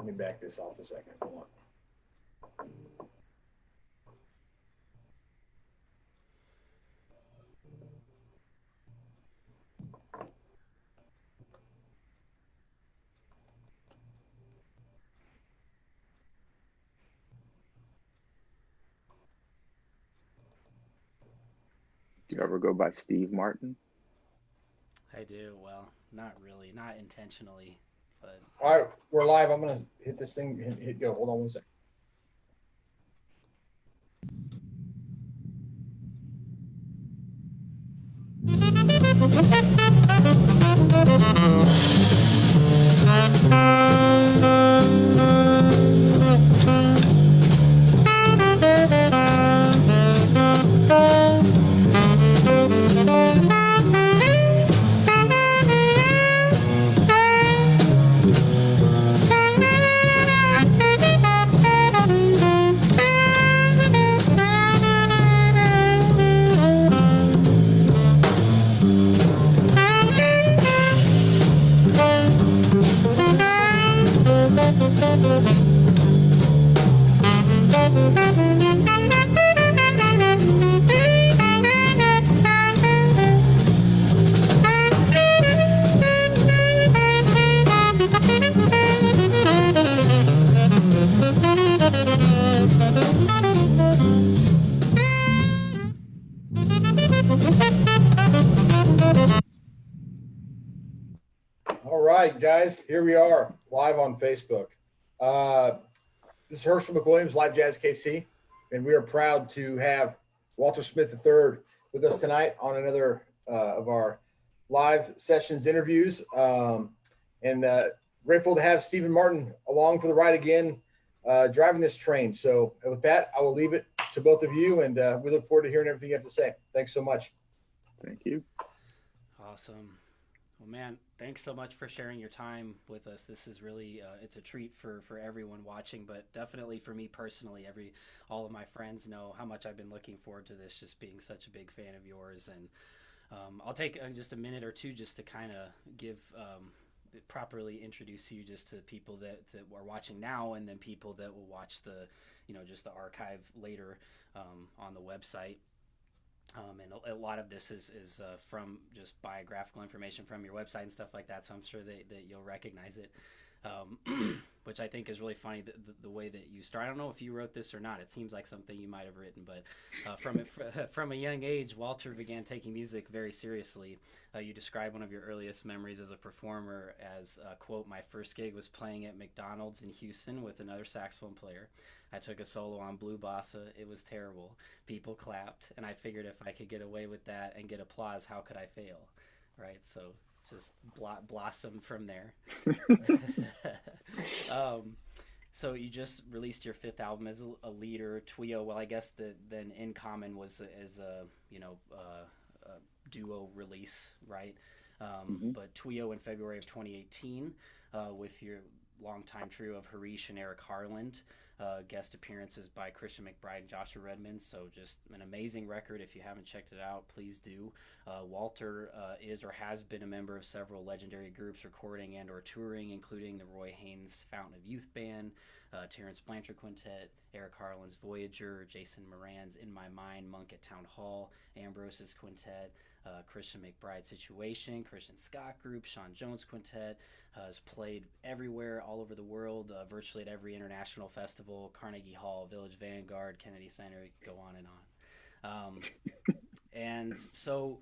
Let me back this off a second. Hold on. Do you ever go by Steve Martin? I do. Well, not really, not intentionally, but All right, we're live. I'm gonna hit this thing. Hit go. Hold on one second. All right, guys, here we are live on Facebook. Uh, this is Herschel McWilliams, LiveJazzKC, and we are proud to have Walter Smith III with us tonight on another of our live sessions interviews. And grateful to have Stephen Martin along for the ride again, driving this train. So with that, I will leave it to both of you, and we look forward to hearing everything you have to say. Thanks so much. Thank you. awesome. Well, man, thanks so much for sharing your time with us. This is really it's a treat for everyone watching, but definitely for me personally. All of my friends know how much I've been looking forward to this. Just being such a big fan of yours, and I'll take just a minute or two just to kind of give properly introduce you just to people that are watching now, and then people that will watch the just the archive later on the website. And a lot of this is from just biographical information from your website and stuff like that. So I'm sure that you'll recognize it, which I think is really funny. The way that you start. I don't know if you wrote this or not. It seems like something you might have written, but from a young age, Walter began taking music very seriously. You describe one of your earliest memories as a performer as, quote, "My first gig was playing at McDonald's in Houston with another saxophone player. I took a solo on Blue Bossa. It was terrible. People clapped, and I figured if I could get away with that and get applause, how could I fail?" Right? So just blossom from there. um, so you just released your fifth album as a leader, Twio. Well, I guess then In Common was as a duo release, right? Hmm. But Twio in February of 2018 with your longtime trio of Harish and Eric Harland. Guest appearances by Christian McBride and Joshua Redmond. So just an amazing record. If you haven't checked it out, please do. Walter is or has been a member of several legendary groups recording and or touring, including the Roy Haynes Fountain of Youth Band, Terrence Blanchard Quintet, Eric Harland's Voyager, Jason Moran's In My Mind, Monk at Town Hall, Ambrose's Quintet, Christian McBride Situation, Christian Scott Group, Sean Jones Quintet, has played everywhere, all over the world, virtually at every international festival, Carnegie Hall, Village Vanguard, Kennedy Center, you could go on and on. And so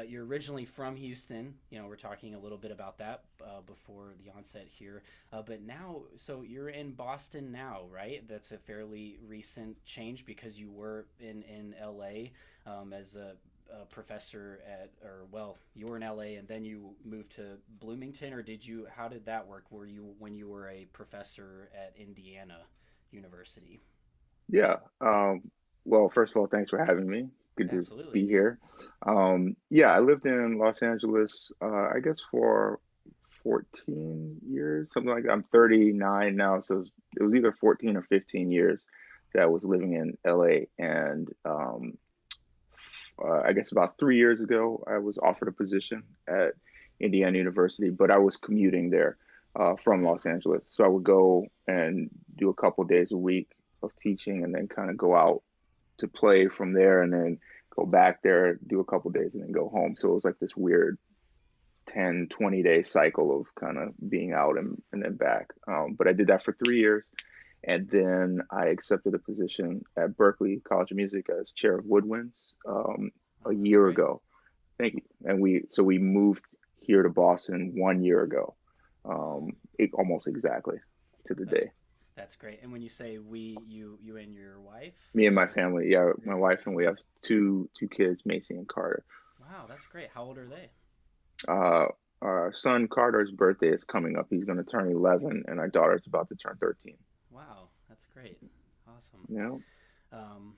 you're originally from Houston. We're talking a little bit about that before the onset here. But now, so you're in Boston now, right? That's a fairly recent change because you were in LA as a professor you were in LA and then you moved to Bloomington, or how did that work? Were you when you were a professor at Indiana University? Yeah. Well, first of all, thanks for having me. Good to Absolutely. be here. Yeah, I lived in Los Angeles, I guess for 14 years, something like that. I'm 39 now, so it was either 14 or 15 years that I was living in LA. And I guess about 3 years ago, I was offered a position at Indiana University, but I was commuting there. from Okay. Los Angeles. So I would go and do a couple days a week of teaching, and then kind of go out to play from there, and then go back there, do a couple days, and then go home. So it was like this weird 10, 20-day cycle of kind of being out and then back. But I did that for 3 years. And then I accepted a position at Berklee College of Music as chair of woodwinds Oh, a that's year great. ago. Thank you. And we moved here to Boston 1 year ago, almost exactly to the That's day. that's great. And when you say we, you and your wife, Me and my or family, yeah, my your wife, and family? we have two kids, Macy and Carter. Wow, that's great. How old are they? Uh, our son Carter's birthday is coming up. He's going to turn 11, and our daughter's about to turn 13. Wow, that's great. Awesome. You know? Um,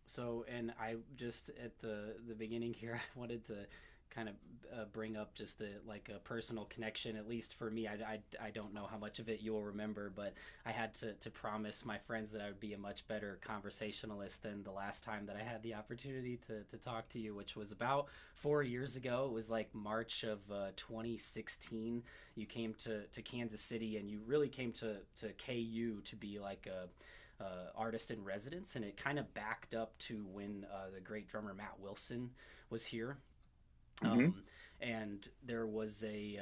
so, and I just at the beginning here, I wanted to kind of bring up just like a personal connection, at least for me. I don't know how much of it you'll remember, but I had to promise my friends that I would be a much better conversationalist than the last time that I had the opportunity to talk to you, which was about 4 years ago. It was like March of 2016. You came to Kansas City, and you really came to KU to be like a artist in residence, and it kind of backed up to when the great drummer Matt Wilson was here. Hmm. Um, and there was they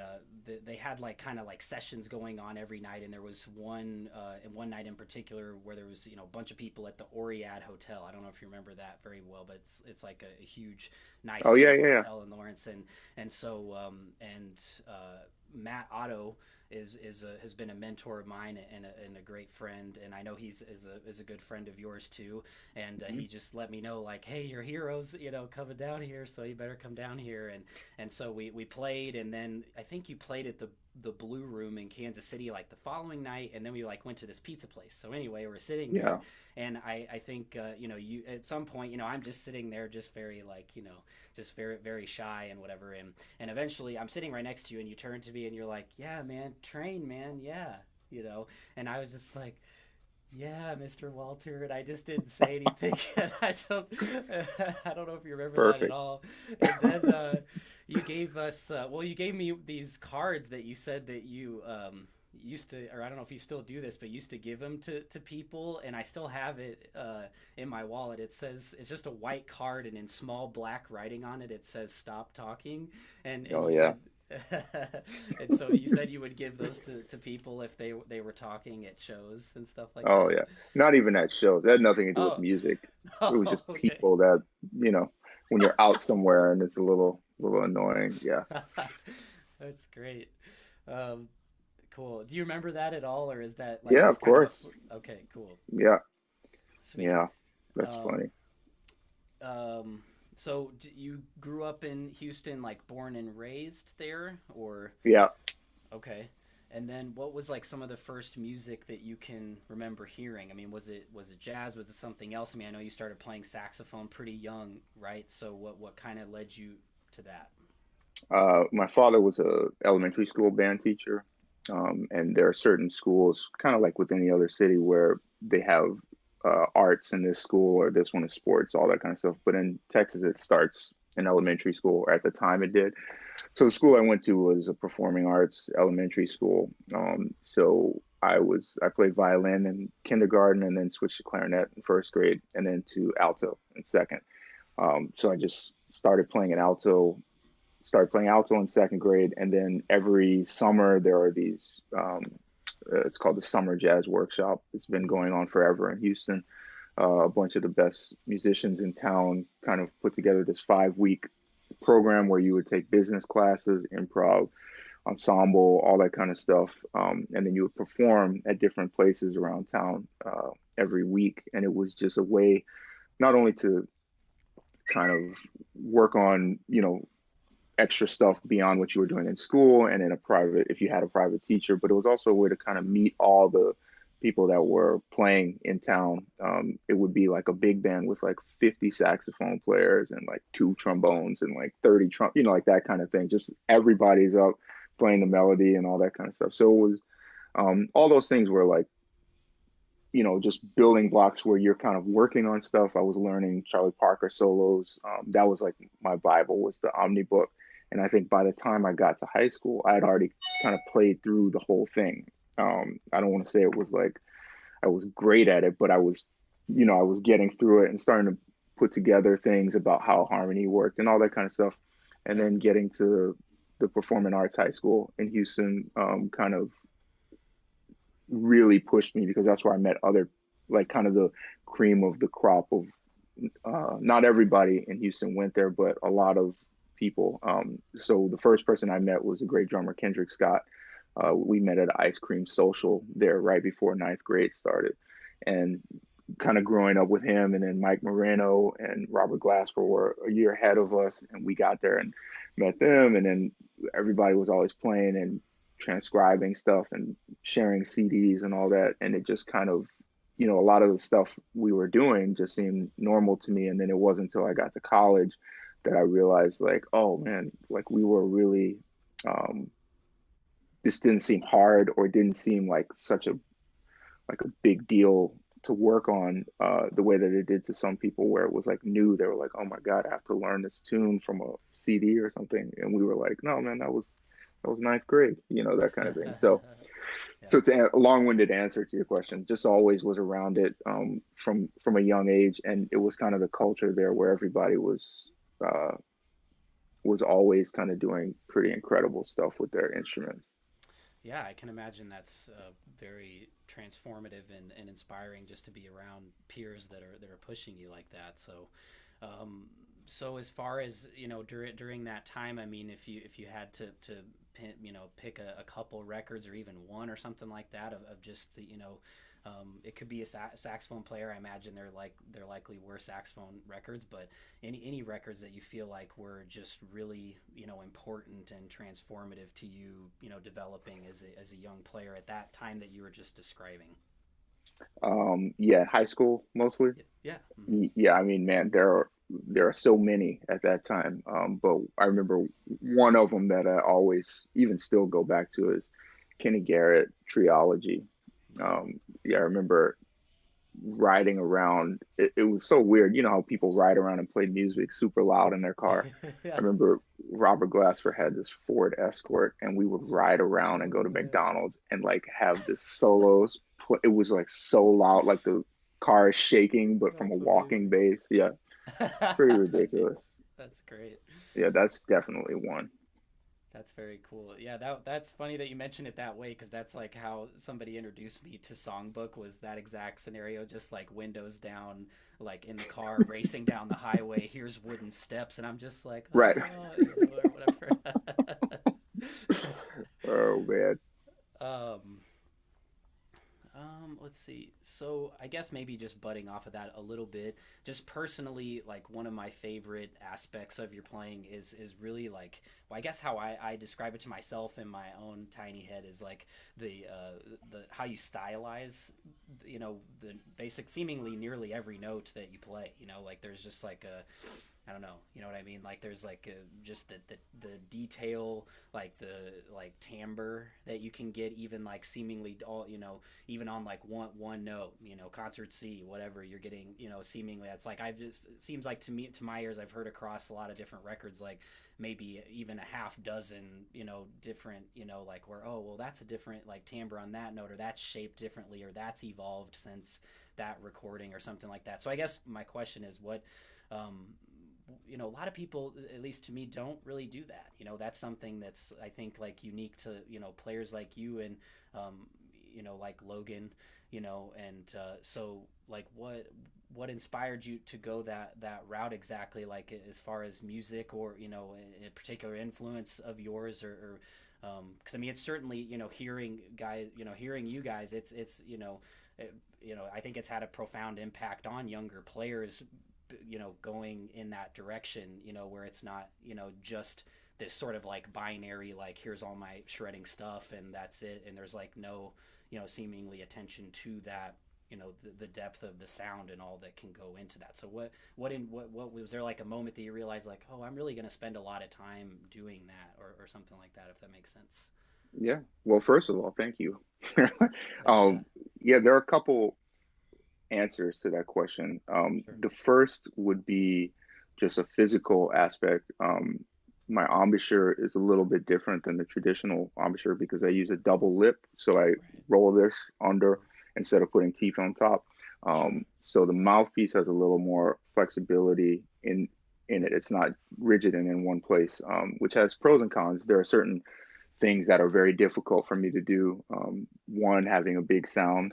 had like kind of like sessions going on every night, and there was one night in particular where there was a bunch of people at the Oriad Hotel. I don't know if you remember that very well, but it's like a huge, nice Oh yeah, old yeah, yeah. hotel in Lawrence, and so Matt Otto has been a mentor of mine and a great friend, and I know he's is a good friend of yours too. And Hmm. he just let me know like, hey, your heroes, coming down here, so you better come down here. And so we played, and then I think you played at the Blue Room in Kansas City like the following night, and then we like went to this pizza place. So anyway, we're sitting there, Yeah. and I think you at some point, I'm just sitting there just very like just very very shy and whatever, and eventually I'm sitting right next to you, and you turn to me and you're like, yeah man, train man, yeah, and I was just like, yeah, Mr. Walter, and I just didn't say anything. And I don't know if you remember that at Perfect. all. And then you gave us, well, you gave me these cards that you said that you used to, or I don't know if you still do this, but used to give them to people, and I still have it in my wallet. It says it's just a white card, and in small black writing on it, it says "Stop talking," and Oh you yeah. said. And so you said you would give those to people if they were talking at shows and stuff like Oh that. yeah. Not even at shows. That had nothing to do with Oh, music. It was oh, just okay. people that, you know, when you're out somewhere and it's a little annoying. Yeah. That's great. Um, cool. Do you remember that at all, or is that like Yeah, of just kind of a? course. Okay, cool, Yeah. sweet. Yeah. That's Um, funny. um, so you grew up in Houston, like born and raised there, or Yeah. okay? And then what was like some of the first music that you can remember hearing? I mean, was it jazz? Was it something else? I mean, I know you started playing saxophone pretty young, right? So what kind of led you to that? My father was a elementary school band teacher. And there are certain schools, kind of like with any other city, where they have arts in this school, or this one is sports, all that kind of stuff. But in Texas, it starts in elementary school, or at the time it did. So the school I went to was a performing arts elementary school. So I played violin in kindergarten, and then switched to clarinet in first grade, and then to alto in second. So I just started playing alto in second grade, and then every summer there are these. It's called the Summer Jazz Workshop. It's been going on forever in Houston. A bunch of the best musicians in town kind of put together this 5 week program where you would take business classes, improv, ensemble, all that kind of stuff. And then you would perform at different places around town every week. And it was just a way not only to kind of work on, extra stuff beyond what you were doing in school and in a private, if you had a private teacher, but it was also a way to kind of meet all the people that were playing in town. It would be like a big band with like 50 saxophone players and like two trombones and like 30 like that kind of thing. Just everybody's up playing the melody and all that kind of stuff. So it was all those things were like, just building blocks where you're kind of working on stuff. I was learning Charlie Parker solos. That was like my Bible was the Omni book. And I think by the time I got to high school, I had already kind of played through the whole thing. I don't want to say it was like I was great at it, but I was, I was getting through it and starting to put together things about how harmony worked and all that kind of stuff. And Yeah. then getting to the Performing Arts High School in Houston, kind of really pushed me because that's where I met other, like kind of the cream of the crop of, not everybody in Houston went there, but a lot of people. So the first person I met was a great drummer, Kendrick Scott. We met at an ice cream social there right before ninth grade started. And kind of growing up with him, and then Mike Moreno and Robert Glasper were a year ahead of us, and we got there and met them. And then everybody was always playing and transcribing stuff and sharing CDs and all that. And it just kind of, a lot of the stuff we were doing just seemed normal to me. And then it wasn't until I got to college that I realized, like, oh man, like we were really, this didn't seem hard, or didn't seem like such a big deal to work on, the way that it did to some people, where it was like new. They were like, oh my God, I have to learn this tune from a CD or something. And we were like, no, man, that was ninth grade, that kind of thing. So, Yeah. so it's a long-winded answer to your question. Just always was around it, from a young age, and it was kind of the culture there where everybody was always kind of doing pretty incredible stuff with their instruments. Yeah, I can imagine that's very transformative and inspiring just to be around peers that are pushing you like that. So, um, so as far as during that time, I mean, if you had to pick a couple records or even one or something like that of just it could be a saxophone player. I imagine they're likely were saxophone records, but any records that you feel like were just really important and transformative to you, developing as a young player at that time that you were just describing. Yeah, high school mostly. Yeah. Hmm. Yeah, I mean, man, there are so many at that time. But I remember one of them that I always, even still, go back to is Kenny Garrett Triology. Yeah. Yeah, I remember riding around. It was so weird. You know how people ride around and play music super loud in their car. I Yeah. remember Robert Glasper had this Ford Escort, and we would ride around and go Oh to man. McDonald's and like have the solos. It was like so loud, like the car is shaking, but from a That's walking amazing. bass. Yeah, pretty ridiculous. That's great. Yeah, that's definitely one. That's very cool. Yeah, that's funny that you mention it that way because that's like how somebody introduced me to Songbook was that exact scenario, just like windows down, like in the car racing down the highway. Here's wooden steps, and I'm just like, Right. or whatever. Oh man. um, let's see. So I guess maybe just butting off of that a little bit, just personally, like one of my favorite aspects of your playing is really like, well, I guess how I describe it to myself in my own tiny head is like the how you stylize, the basic, seemingly nearly every note that you play. Like there's just like a I don't know, you know what I mean? Like there's like just the detail, like the like timbre that you can get, even like seemingly all even on like one note, concert C, whatever you're getting, seemingly that's like I've just it seems like to my ears I've heard across a lot of different records like maybe even a half dozen different like where oh well that's a different like timbre on that note or that's shaped differently or that's evolved since that recording or something like that. So I guess my question is what um, a lot of people, at least to me, don't really do that. That's something that's I think like unique to players like you and like Logan, and so like what inspired you to go that route exactly? Like as far as music or a particular influence of yours or because I mean it's certainly hearing you guys I think it's had a profound impact on younger players going in that direction, where it's not, just this sort of like binary, like here's all my shredding stuff and that's it. And there's like no, seemingly attention to that, the depth of the sound and all that can go into that. So what was there like a moment that you realized like, oh, I'm really going to spend a lot of time doing that or something like that, if that makes sense. Yeah. Well, first of all, thank you. Yeah, um, yeah, there are a couple answers to that question. sure. The first would be just a physical aspect. my embouchure is a little bit different than the traditional embouchure because I use a double lip. So I Right. roll this under instead of putting teeth on top. Sure. So the mouthpiece has a little more flexibility in it. It's not rigid and in one place, which has pros and cons. There are certain things that are very difficult for me to do. One, having a big sound.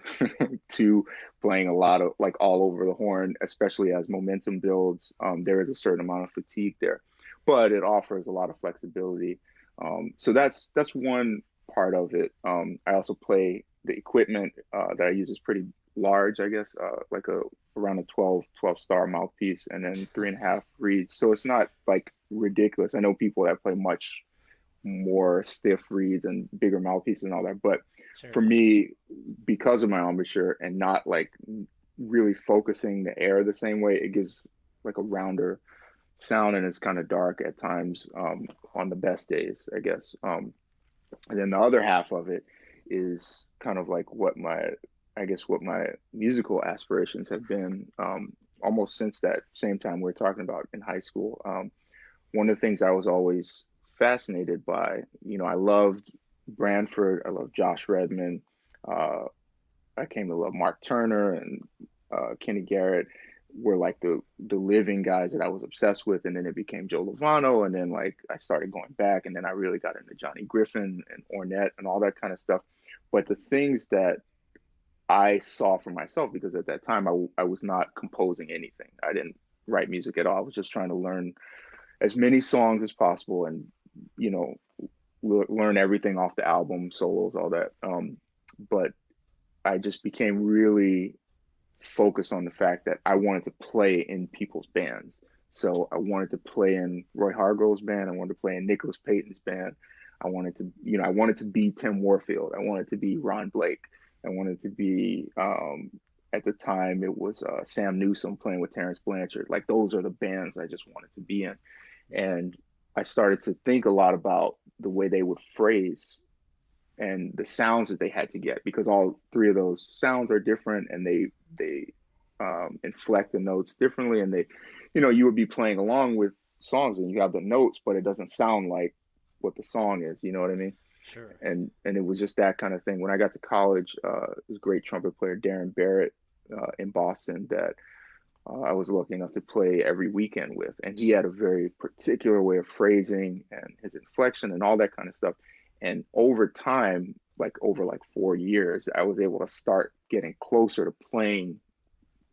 Two, playing a lot of like all over the horn, especially as momentum builds. There is a certain amount of fatigue there, but it offers a lot of flexibility. So that's one part of it. I also play the equipment that I use is pretty large, I guess, like a around a 12 star mouthpiece and then 3.5 reeds. So it's not like ridiculous. I know people that play much more stiff reeds and bigger mouthpieces and all that. But for Sure. me, because of my embouchure and not like really focusing the air the same way, it gives like a rounder sound and it's kind of dark at times on the best days, I guess. And then the other half of it is kind of like I guess, what my musical aspirations have been almost since that same time we are talking about in high school. One of the things I was always fascinated by, I loved Branford, I loved Josh Redman, uh, I came to love Mark Turner and Kenny Garrett were like the living guys that I was obsessed with, and then it became Joe Lovano, and then like I started going back, and then I really got into Johnny Griffin and Ornette and all that kind of stuff. But the things that I saw for myself, because at that time I was not composing anything, I didn't write music at all. I was just trying to learn as many songs as possible and you know learn everything off the album solos all that but I just became really focused on the fact that I wanted to play in people's bands. So I wanted to play in Roy Hargrove's band, I wanted to play in Nicholas Payton's band, I wanted to be Tim Warfield, I wanted to be Ron Blake, I wanted to be at the time it was Sam Newsom playing with Terrence Blanchard. Like those are the bands I just wanted to be in. Yeah. And I started to think a lot about the way they would phrase and the sounds that they had to get because all three of those sounds are different and they inflect the notes differently and you would be playing along with songs and you have the notes but it doesn't sound like what the song is, you know what I mean? Sure. And it was just that kind of thing. When I got to college, this great trumpet player Darren Barrett in Boston that I was lucky enough to play every weekend with. And he had a very particular way of phrasing and his inflection and all that kind of stuff. And over time, like over like 4 years, I was able to start getting closer to playing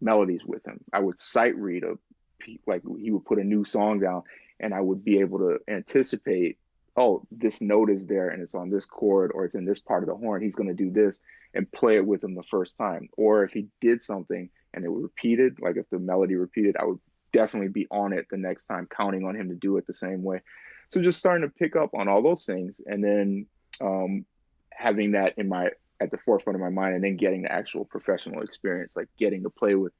melodies with him. I would sight read like he would put a new song down and I would be able to anticipate, oh, this note is there and it's on this chord or it's in this part of the horn. He's going to do this and play it with him the first time. Or if he did something and it repeated, like if the melody repeated, I would definitely be on it the next time, counting on him to do it the same way. So just starting to pick up on all those things and then having that at the forefront of my mind and then getting the actual professional experience, like getting to play with.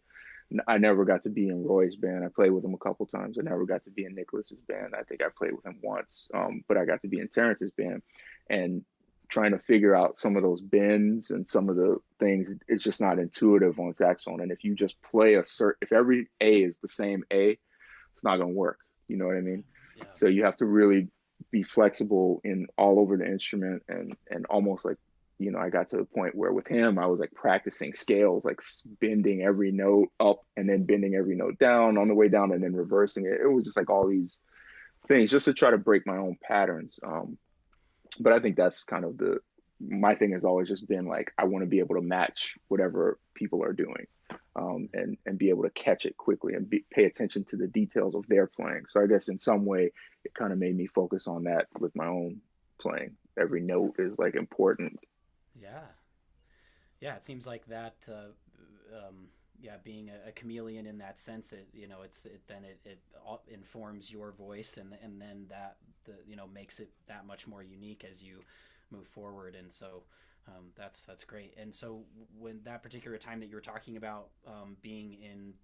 I never got to be in Roy's band. I played with him a couple times. I never got to be in Nicholas's band. I think I played with him once, but I got to be in Terrence's band. And trying to figure out some of those bends and some of the things, it's just not intuitive on saxophone. And if you just play if every A is the same A, it's not going to work. You know what I mean? Yeah. So you have to really be flexible in all over the instrument and almost like I got to the point where with him, I was like practicing scales, like bending every note up and then bending every note down on the way down and then reversing it. It was just like all these things just to try to break my own patterns. But I think that's kind of my thing has always just been like, I want to be able to match whatever people are doing and be able to catch it quickly and pay attention to the details of their playing. So I guess in some way, it kind of made me focus on that with my own playing. Every note is like important. Yeah. Yeah, it seems like that. Yeah, being a chameleon in that sense, it informs your voice, and then makes it that much more unique as you move forward. And so that's great. And so when that particular time that you were talking about being in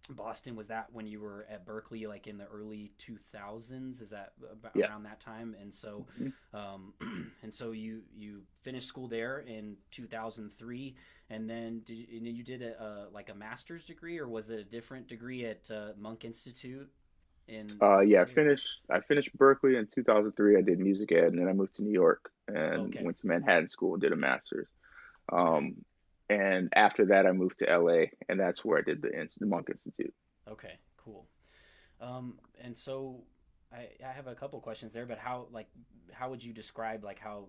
Boston, was that when you were at Berkeley, like in the early 2000s? Is that Yeah. around that time? And so, and so you finished school there in 2003, and then you did like a master's degree, or was it a different degree at Monk Institute? in Yeah, Berkeley? Or? I finished Berkeley in 2003. I did music ed, and then I moved to New York and Okay, went to Manhattan School and did a master's. okay, Um, and after that, I moved to LA, and that's where I did the Monk Institute. okay, cool. And so I have a couple questions there, but how would you describe like how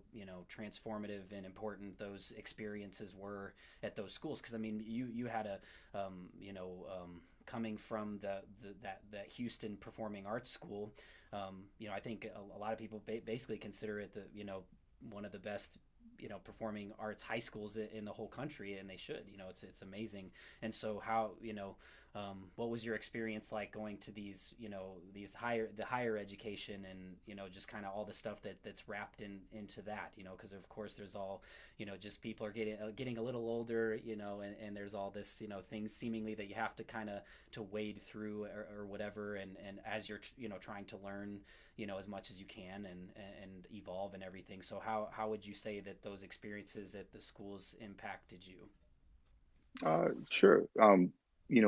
transformative and important those experiences were at those schools? Because I mean, you had a coming from that Houston Performing Arts School. I think a lot of people basically consider it the one of the best performing arts high schools in the whole country, and they should. It's amazing. And so how what was your experience like going to these higher education, and just kind of all the stuff that's wrapped into that, because of course there's all just people are getting a little older, and there's all this things seemingly that you have to kind of to wade through, or whatever, and as you're trying to learn as much as you can, and evolve and everything. So how would you say that those experiences at the schools impacted you? Sure.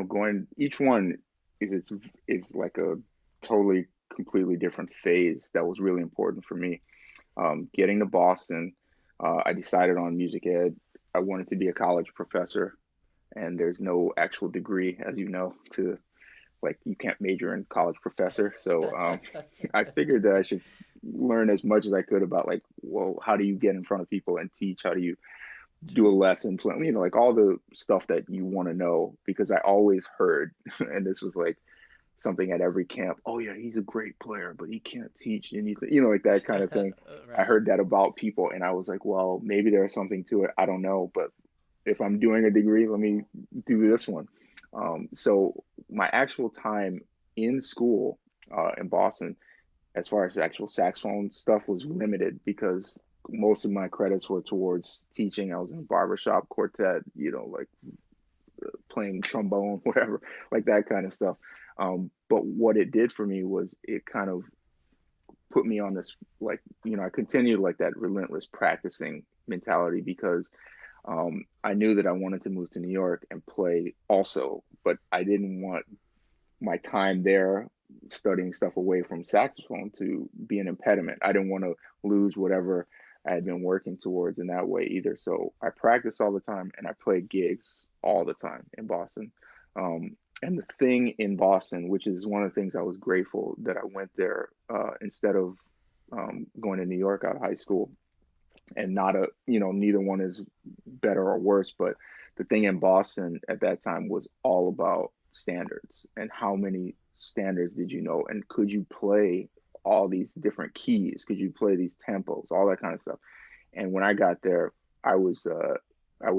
Going each one is like a totally completely different phase that was really important for me. Getting to Boston, I decided on music ed. I wanted to be a college professor, and there's no actual degree, as you know, to like you can't major in college professor. So I figured that I should learn as much as I could about like, well, how do you get in front of people and teach? How do you do a Sure. lesson plan, like all the stuff that you want to know, because I always heard, and this was like something at every camp. Oh yeah, he's a great player, but he can't teach anything, like that kind of thing. I Right. heard that about people, and I was like, well, maybe there's something to it. I don't know, but if I'm doing a degree, let me do this one. So my actual time in school in Boston, as far as the actual saxophone stuff, was limited because most of my credits were towards teaching. I was in a barbershop quartet, like playing trombone, whatever, like that kind of stuff. But what it did for me was it kind of put me on this, like, I continued like that relentless practicing mentality because I knew that I wanted to move to New York and play also, but I didn't want my time there studying stuff away from saxophone to be an impediment. I didn't want to lose whatever I had been working towards in that way either. So I practiced all the time and I played gigs all the time in Boston. And the thing in Boston, which is one of the things I was grateful that I went there instead of going to New York out of high school, and not neither one is better or worse, but the thing in Boston at that time was all about standards and how many standards did you know, and could you play all these different keys, could you play these tempos, all that kind of stuff. And when I got there, I was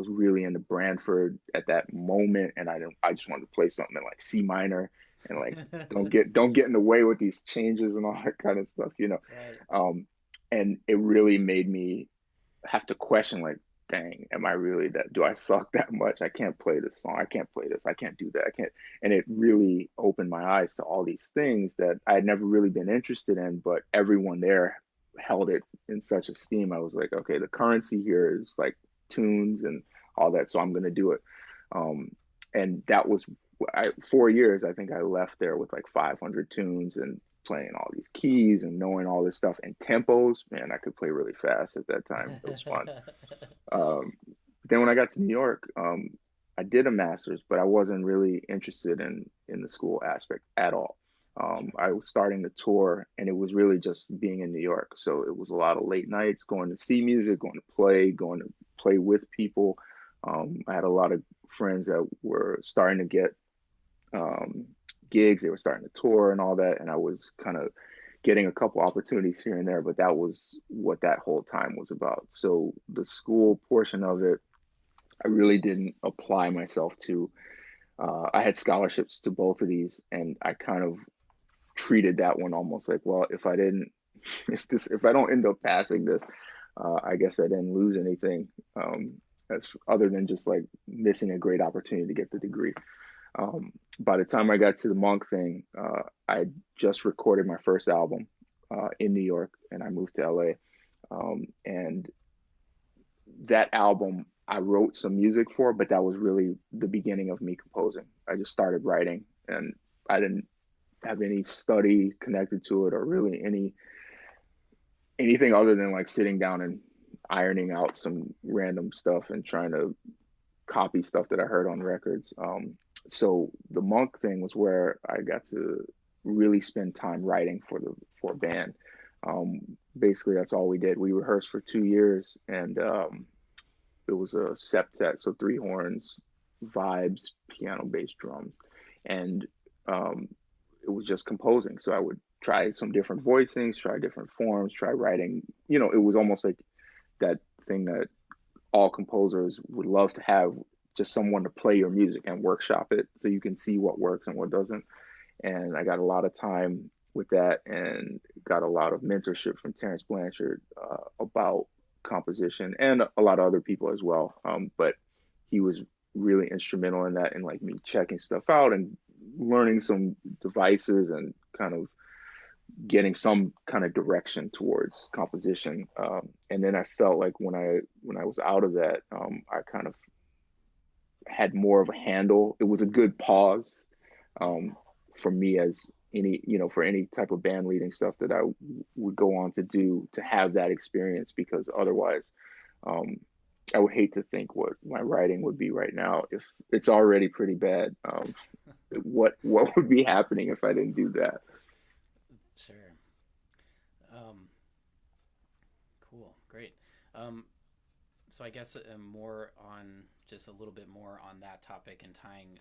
really into Branford at that moment, and I just wanted to play something in like C minor and like don't get in the way with these changes and all that kind of stuff, Right. um, and it really made me have to question, like, dang, am I really that, do I suck that much? I can't play this song, I can't play this, I can't do that, I can't. And it really opened my eyes to all these things that I had never really been interested in, but everyone there held it in such esteem. I was like, okay, the currency here is like tunes and all that, so I'm going to do it. um, and that was 4 years. I think I left there with like 500 tunes and playing all these keys and knowing all this stuff and tempos. Man, I could play really fast at that time. It was fun. Um, then when I got to New York, I did a master's, but I wasn't really interested in the school aspect at all. Sure. I was starting to tour, and it was really just being in New York. So it was a lot of late nights, going to see music, going to play with people. I had a lot of friends that were starting to get um, gigs. They were starting to tour and all that, and I was kind of getting a couple opportunities here and there. But that was what that whole time was about. So the school portion of it, I really didn't apply myself to. I had scholarships to both of these, and I kind of treated that one almost like, well, if I didn't, if I don't end up passing this, I guess I didn't lose anything, as other than just like missing a great opportunity to get the degree. By the time I got to the Monk thing, I just recorded my first album in New York, and I moved to LA. And that album I wrote some music for, but that was really the beginning of me composing. I just started writing, and I didn't have any study connected to it or really anything other than like sitting down and ironing out some random stuff and trying to copy stuff that I heard on records. So the monk thing was where I got to really spend time writing for a band. Basically, that's all we did. We rehearsed for 2 years, and it was a septet, so three horns, vibes, piano, bass, drums, and um, it was just composing. So I would try some different voicings, try different forms, try writing. It was almost like that thing that all composers would love to have, just someone to play your music and workshop it so you can see what works and what doesn't. And I got a lot of time with that and got a lot of mentorship from Terrence Blanchard about composition and a lot of other people as well. But he was really instrumental in that and like me checking stuff out and learning some devices and kind of getting some kind of direction towards composition. And then I felt like when I was out of that, I kind of had more of a handle. It was a good pause um, for me as for any type of band leading stuff that I would go on to do, to have that experience, because otherwise um, I would hate to think what my writing would be right now if it's already pretty bad. What would be happening if I didn't do that? Sure. Um, cool. Great. Um, so I guess more on just a little bit more on that topic and tying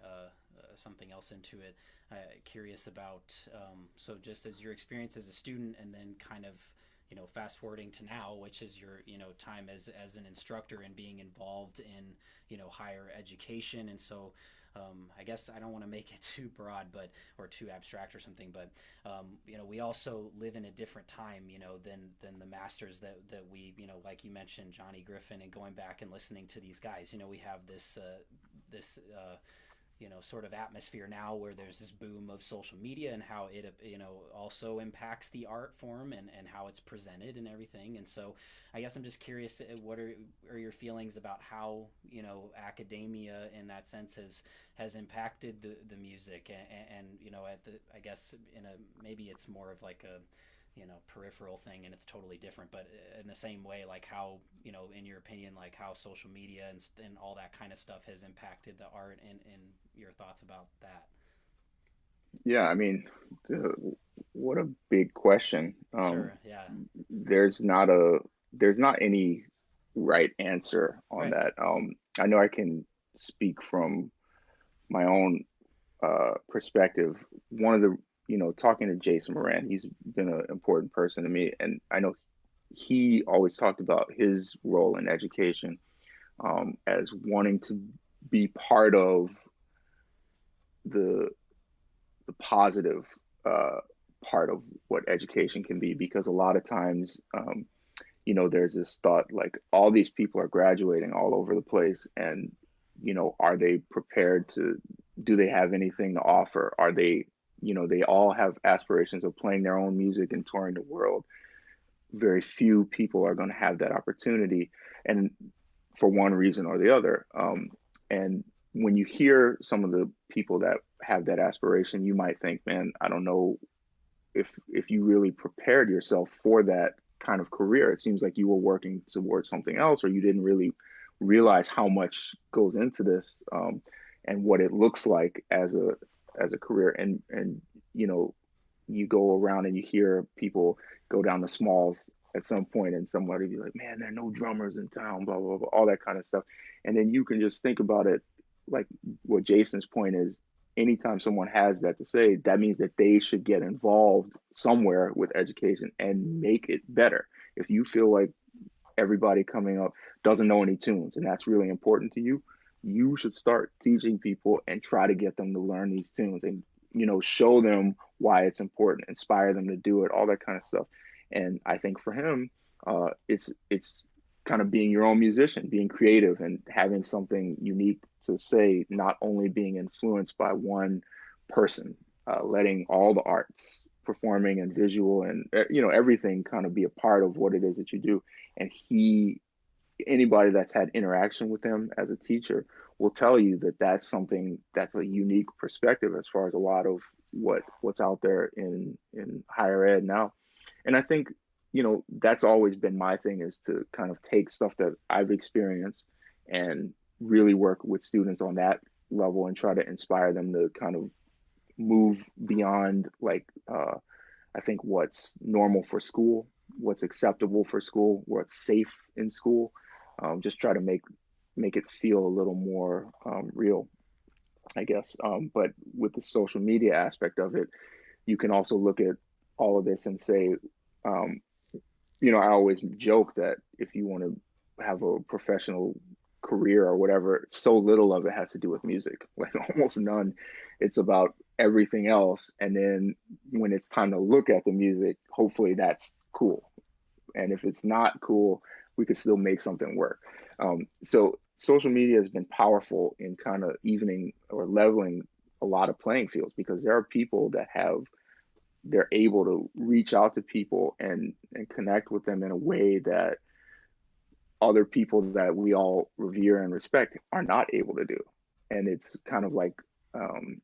something else into it. Curious about so just as your experience as a student, and then kind of fast forwarding to now, which is your time as an instructor and being involved in higher education. And so I guess I don't want to make it too broad, but or too abstract or something, but we also live in a different time, than the masters that we, like you mentioned, Johnny Griffin, and going back and listening to these guys. We have this sort of atmosphere now where there's this boom of social media and how it also impacts the art form and how it's presented and everything. And so I guess I'm just curious, what are your feelings about how academia in that sense has impacted the music, and at the, I guess in a, maybe it's more of like a peripheral thing and it's totally different, but in the same way, like how in your opinion, like how social media and all that kind of stuff has impacted the art, and your thoughts about that. Yeah, I mean, the, what a big question. Sure. Yeah. There's not a there's not any right answer on Right. that. I know I can speak from my own perspective. One of the talking to Jason Moran, he's been an important person to me, and I know he always talked about his role in education as wanting to be part of the the positive uh, part of what education can be, because a lot of times there's this thought like all these people are graduating all over the place, and are they prepared to, do they have anything to offer, are they, they all have aspirations of playing their own music and touring the world. Very few people are going to have that opportunity, and for one reason or the other. And when you hear some of the people that have that aspiration, you might think, man, I don't know if you really prepared yourself for that kind of career. It seems like you were working towards something else, or you didn't really realize how much goes into this, and what it looks like as a career. And you know, you go around and you hear people go down the smalls at some point, and somebody be like, "Man, there are no drummers in town," blah blah blah, all that kind of stuff. And then you can just think about it, like what Jason's point is. Anytime someone has that to say, that means that they should get involved somewhere with education and make it better. If you feel like everybody coming up doesn't know any tunes and that's really important to you, you should start teaching people and try to get them to learn these tunes, and show them why it's important, inspire them to do it, all that kind of stuff. And I think for him, it's kind of being your own musician, being creative and having something unique to say, not only being influenced by one person, letting all the arts, performing and visual and everything kind of be a part of what it is that you do. And anybody that's had interaction with him as a teacher will tell you that that's something that's a unique perspective as far as a lot of what's out there in higher ed now. And I think, that's always been my thing, is to kind of take stuff that I've experienced and really work with students on that level and try to inspire them to kind of move beyond, like, I think what's normal for school, what's acceptable for school, what's safe in school. Just try to make it feel a little more real, I guess. But with the social media aspect of it, you can also look at all of this and say, um, I always joke that if you want to have a professional career or whatever, so little of it has to do with music, like almost none. It's about everything else. And then when it's time to look at the music, hopefully that's cool. And if it's not cool, we could still make something work. So social media has been powerful in kind of evening or leveling a lot of playing fields, because there are people that they're able to reach out to people and connect with them in a way that other people that we all revere and respect are not able to do. And it's kind of like, um,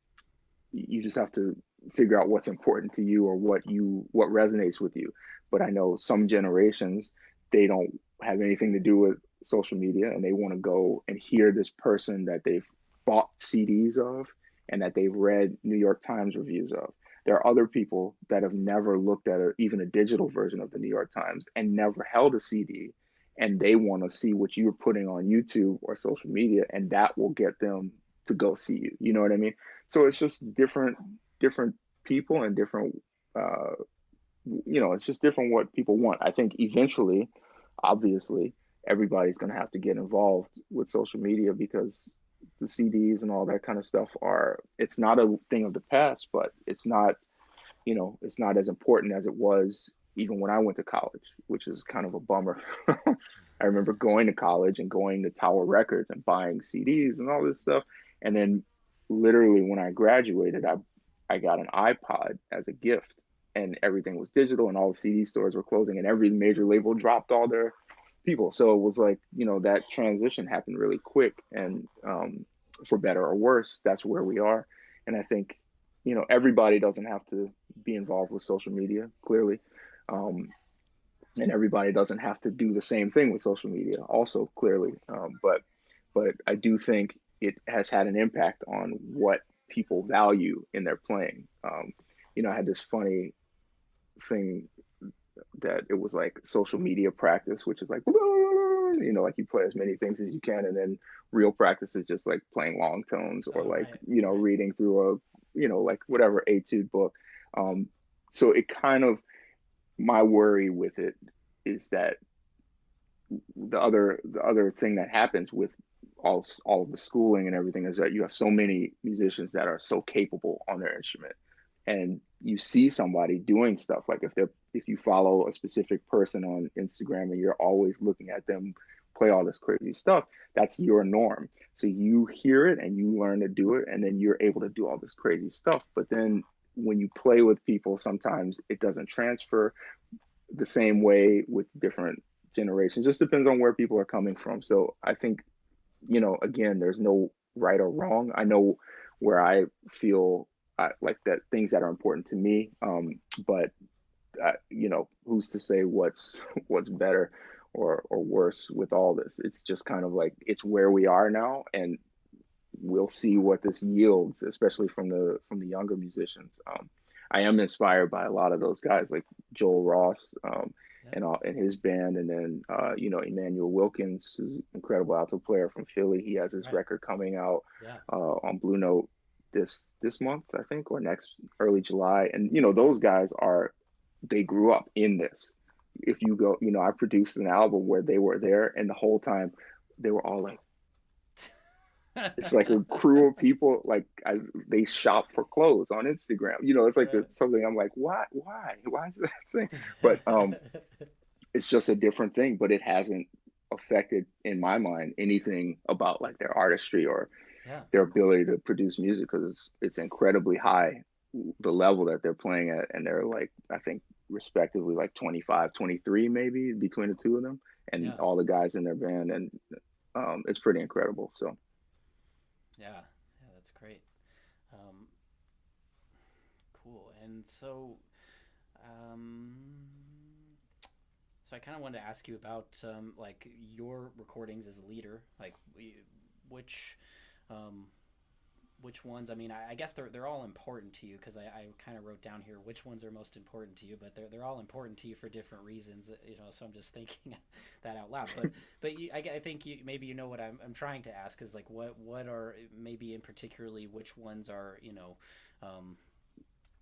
you just have to figure out what's important to you, or what resonates with you. But I know some generations, they don't have anything to do with social media, and they want to go and hear this person that they've bought CDs of and that they've read New York Times reviews of. There are other people that have never looked at even a digital version of the New York Times and never held a CD, and they want to see what you're putting on YouTube or social media, and that will get them to go see you. You know what I mean? So it's just different people and different, uh, it's just different what people want. I think eventually, obviously, everybody's going to have to get involved with social media, because the CDs and all that kind of stuff it's not a thing of the past, but it's not as important as it was even when I went to college, which is kind of a bummer. I remember going to college and going to Tower Records and buying CDs and all this stuff. And then literally when I graduated, I got an iPod as a gift, and everything was digital, and all the CD stores were closing, and every major label dropped all their people. So it was like, that transition happened really quick, and for better or worse, that's where we are. And I think, everybody doesn't have to be involved with social media, clearly. Um, and everybody doesn't have to do the same thing with social media, also, clearly. But I do think it has had an impact on what people value in their playing. I had this funny thing that it was like social media practice, which is like, like you play as many things as you can, and then real practice is just like playing long tones, or Oh, like, right, right. reading through a, like whatever etude book. So it kind of, my worry with it is that the other thing that happens with all of the schooling and everything is that you have so many musicians that are so capable on their instrument, and you see somebody doing stuff, like if you follow a specific person on Instagram and you're always looking at them play all this crazy stuff, that's your norm. So you hear it and you learn to do it, and then you're able to do all this crazy stuff. But then when you play with people, sometimes it doesn't transfer the same way with different generations. Just depends on where people are coming from. So I think, again, there's no right or wrong. I know where I feel like that things that are important to me. But who's to say what's better or worse with all this? It's just kind of like, it's where we are now, and we'll see what this yields, especially from the younger musicians. I am inspired by a lot of those guys, like Joel Ross, Yep. and his band, and then Emmanuel Wilkins, who's an incredible alto player from Philly. He has his Right. record coming out Yeah. on Blue Note this month, I think, or next early July. And Okay. those guys they grew up in this. If you go, I produced an album where they were there, and the whole time they were all like, it's like a crew of people, like they shop for clothes on Instagram. It's like Right. something I'm like, why is that thing? But it's just a different thing. But it hasn't affected, in my mind, anything about like their artistry or Yeah. their ability to produce music, because it's incredibly high, the level that they're playing at, and they're like, I think respectively like 25, 23 maybe between the two of them, and Yeah. all the guys in their band, and it's pretty incredible. So Yeah. Yeah. That's great. Um, cool. And so, um, so I kind of wanted to ask you about like your recordings as a leader, like which um, which ones. I mean, I guess they're all important to you because I kind of wrote down here which ones are most important to you, but they're all important to you for different reasons, you know. So I'm just thinking that out loud. But I think maybe you know what I'm trying to ask is like what are maybe in particularly which ones are, you know.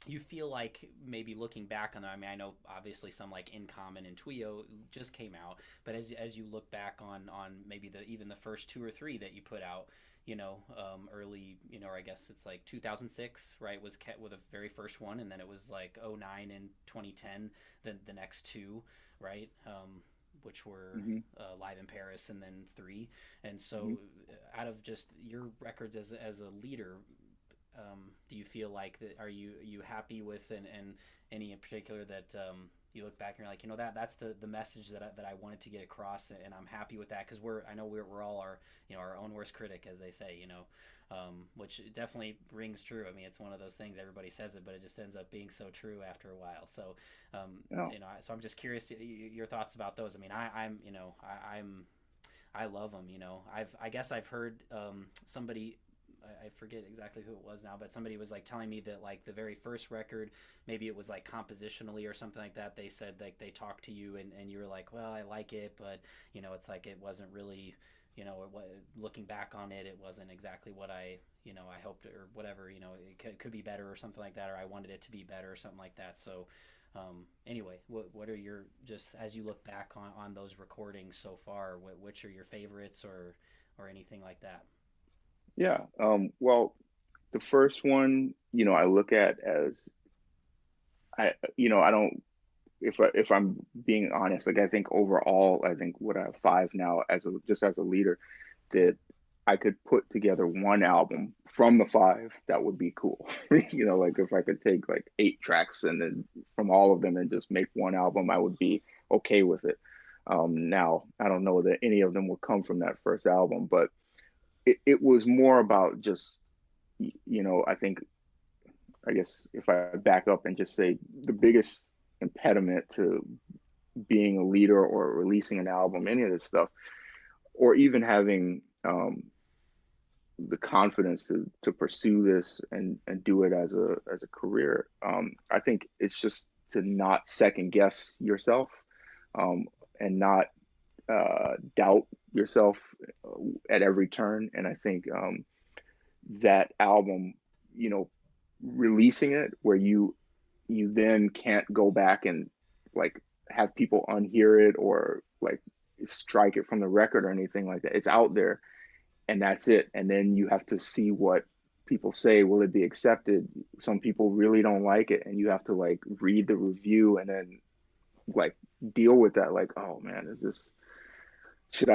You feel like maybe looking back on them, I mean, I know obviously some like In Common and Twio just came out, but as you look back on maybe even the first two or three that you put out, you know, early, you know, or I guess it's like 2006, right? Was with the very first one, and then it was like '09 and 2010, the next two, right? Which were Hmm. Live in Paris and then three. And so, Hmm. out of just your records as a leader, do you feel like that? Are you happy with and any in particular that you look back and you're like, you know, that's the message that I wanted to get across, and I'm happy with that because I know we're all our, you know, our own worst critic, as they say, you know, which definitely rings true. I mean, it's one of those things, everybody says it, but it just ends up being so true after a while. So Yeah. you know, so I'm just curious your thoughts about those. I mean, I'm you know, I love them. You know, I guess I've heard somebody, I forget exactly who it was now, but somebody was like telling me that like the very first record, maybe it was like compositionally or something like that. They said like they talked to you and you were like, well, I like it, but you know, it's like it wasn't really, you know, looking back on it, it wasn't exactly what I, you know, I hoped or whatever. You know, it could be better or something like that, or I wanted it to be better or something like that. So. Anyway, what are your, just as you look back on those recordings so far, which are your favorites or anything like that? Yeah. Well, the first one, you know, I look at as you know, I don't, if I'm being honest, like I think overall, I think what I have five now as a just as a leader, that I could put together one album from the five that would be cool. You know, like if I could take like 8 tracks and then from all of them and just make one album, I would be okay with it. Now, I don't know that any of them would come from that first album, but it was more about just, you know, I guess if I back up and just say the biggest impediment to being a leader or releasing an album, any of this stuff, or even having the confidence to pursue this and do it as a career. I think it's just to not second guess yourself, um, and not doubt yourself at every turn. And I think that album, you know, releasing it where you then can't go back and like have people unhear it or like strike it from the record or anything like that. It's out there and that's it. And then you have to see what people say. Will it be accepted? Some people really don't like it, and you have to like read the review and then like deal with that. Like, oh man, is this should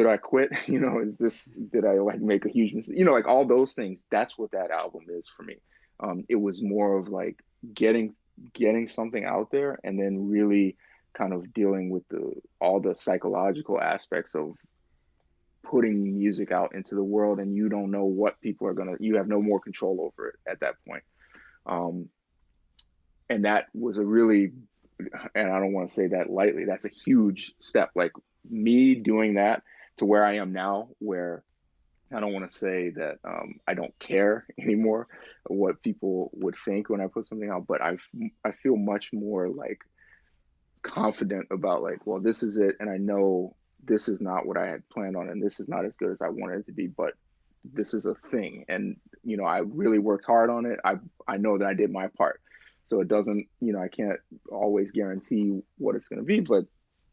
I quit? You know, is this did I like make a huge mistake? You know, like all those things. That's what that album is for me. It was more of like getting getting something out there and then really kind of dealing with the all the psychological aspects of putting music out into the world and you don't know what people are gonna you have no more control over it at that point. um, and that was a really, and I don't want to say that lightly, that's a huge step, like me doing that to where I am now, where I don't want to say that I don't care anymore what people would think when I put something out, but I feel much more like confident about like, well, this is it, and I know this is not what I had planned on, and this is not as good as I wanted it to be, but this is a thing, and you know, I really worked hard on it. I know that I did my part, so it doesn't, you know, I can't always guarantee what it's going to be, but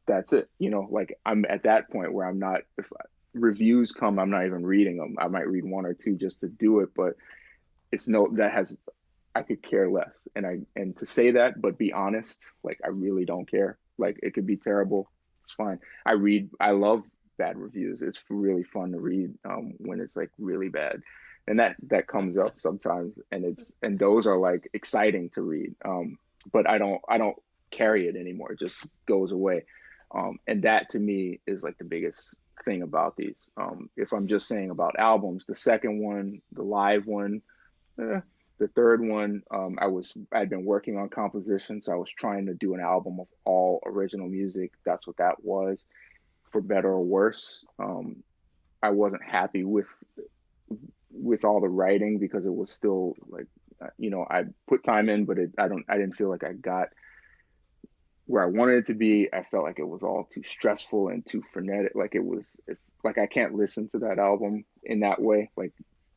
that's it. You know, like I'm at that point where I'm not. If reviews come, I'm not even reading them. I might read one or two just to do it, but it's no that has I could care less. And to say that, but be honest, like I really don't care. Like it could be terrible. It's fine. I love bad reviews. It's really fun to read when it's like really bad. And that comes up sometimes and those are like exciting to read. But I don't carry it anymore. It just goes away. And that to me is like the biggest thing about these. If I'm just saying about albums, the second one, the live one, eh, The third one, I'd been working on composition, so I was trying to do an album of all original music. That's what that was, for better or worse. I wasn't happy with all the writing because it was still like, I put time in, but I didn't feel like I got where I wanted it to be. I felt like it was all too stressful and too frenetic. Like like I can't listen to that album in that way, like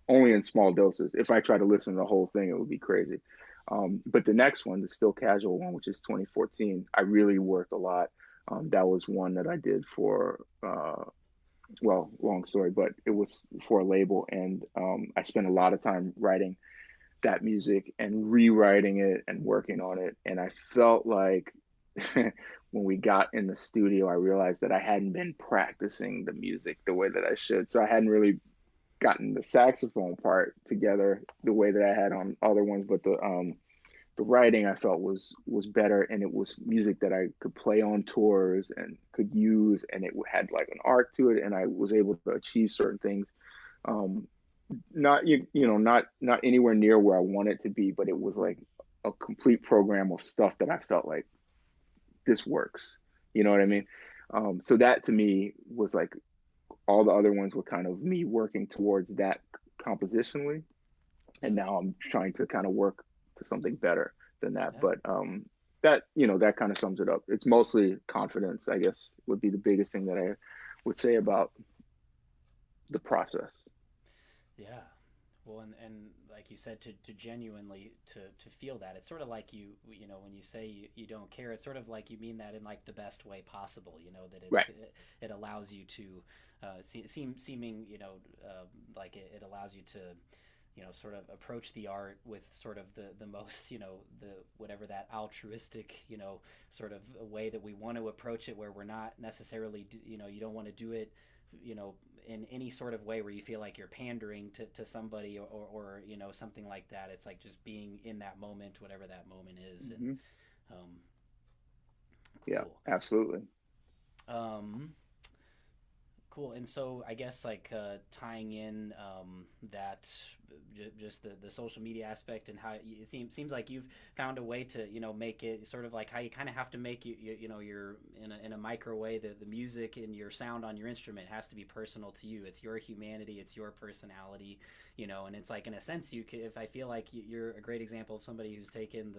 only in small doses. If I try to listen to the whole thing, it would be crazy. But the next one, the Still Casual one, which is 2014, I really worked a lot. That was one that I did for, well, long story, but it was for a label. And I spent a lot of time writing that music and rewriting it and working on it. And I felt like when we got in the studio, I realized that I hadn't been practicing the music the way that I should. So I hadn't really gotten the saxophone part together the way that I had on other ones, but the writing I felt was better, and it was music that I could play on tours and could use, and it had like an arc to it, and I was able to achieve certain things. Not not anywhere near where I want it to be, but it was like a complete program of stuff that I felt like this works. You know what I mean? So that to me was like, all the other ones were kind of me working towards that compositionally, and now I'm trying to kind of work to something better than that. Yeah. But that kind of sums it up. It's mostly confidence, I guess, would be the biggest thing that I would say about the process. Yeah. Well, and like you said, to genuinely to feel that, it's sort of like when you say you don't care, it's sort of like you mean that in like the best way possible, that it's, right. It allows you to seeming, like it allows you to, sort of approach the art with sort of the most, the whatever that altruistic, sort of a way that we want to approach it, where we're not necessarily, you don't want to do it, in any sort of way where you feel like you're pandering to somebody or something like that. It's like just being in that moment, whatever that moment is. Mm-hmm. And cool. Yeah, absolutely. Cool. And so I guess like tying in that just the social media aspect, and how it seems like you've found a way to make it sort of like how you kind of have to make you're in a micro way, the music and your sound on your instrument has to be personal to you. It's your humanity, it's your personality, and it's like, in a sense, if I feel like you're a great example of somebody who's taken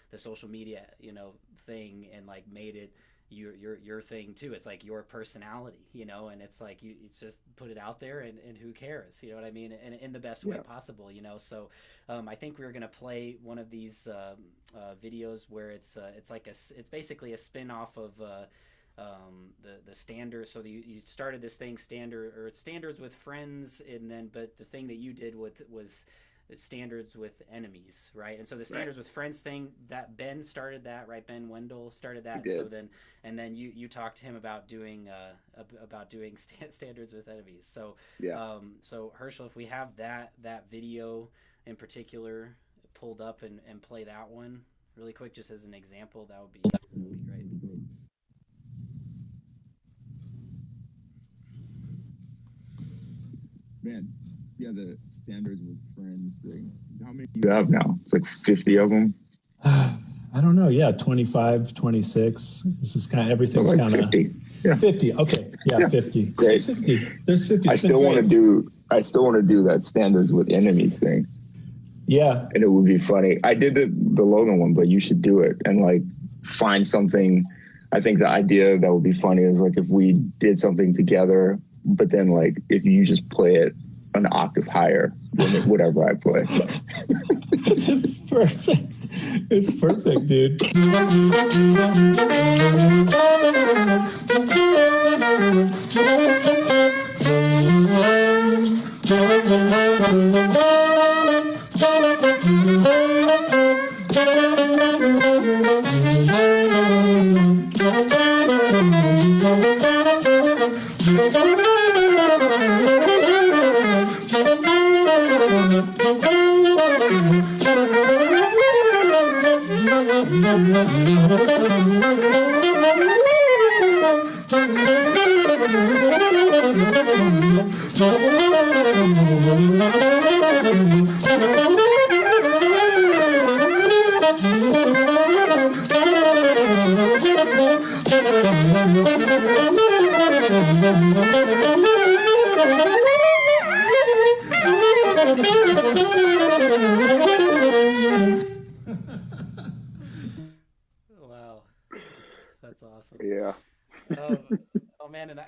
the social media thing and like made it your thing too. It's like your personality, and it's like it's just put it out there, and who cares, you know what I mean, and in the best way possible, so I think we were gonna play one of these videos where it's basically a spin-off of the standard. So you started this thing standards with friends, but the thing that you did was standards with enemies, right? And so the standards with friends thing, that Ben started that, right? Ben Wendell started that. So then you talked to him about doing standards with enemies. So so Herschel, if we have that video in particular pulled up and play that one really quick, just as an example, that would be great. Man. Yeah, the standards with friends thing. How many do you have now? It's like 50 of them. I don't know. Yeah, 25, 26. This is kind of, everything's kind of 50. Yeah. 50. Okay. Yeah, 50. Great. There's 50. There's 50. I still want to do that standards with enemies thing. Yeah. And it would be funny. I did the Logan one, but you should do it and like find something. I think the idea that would be funny is like if we did something together, but then like if you just play it an octave higher than whatever I play. It's perfect. It's perfect, dude.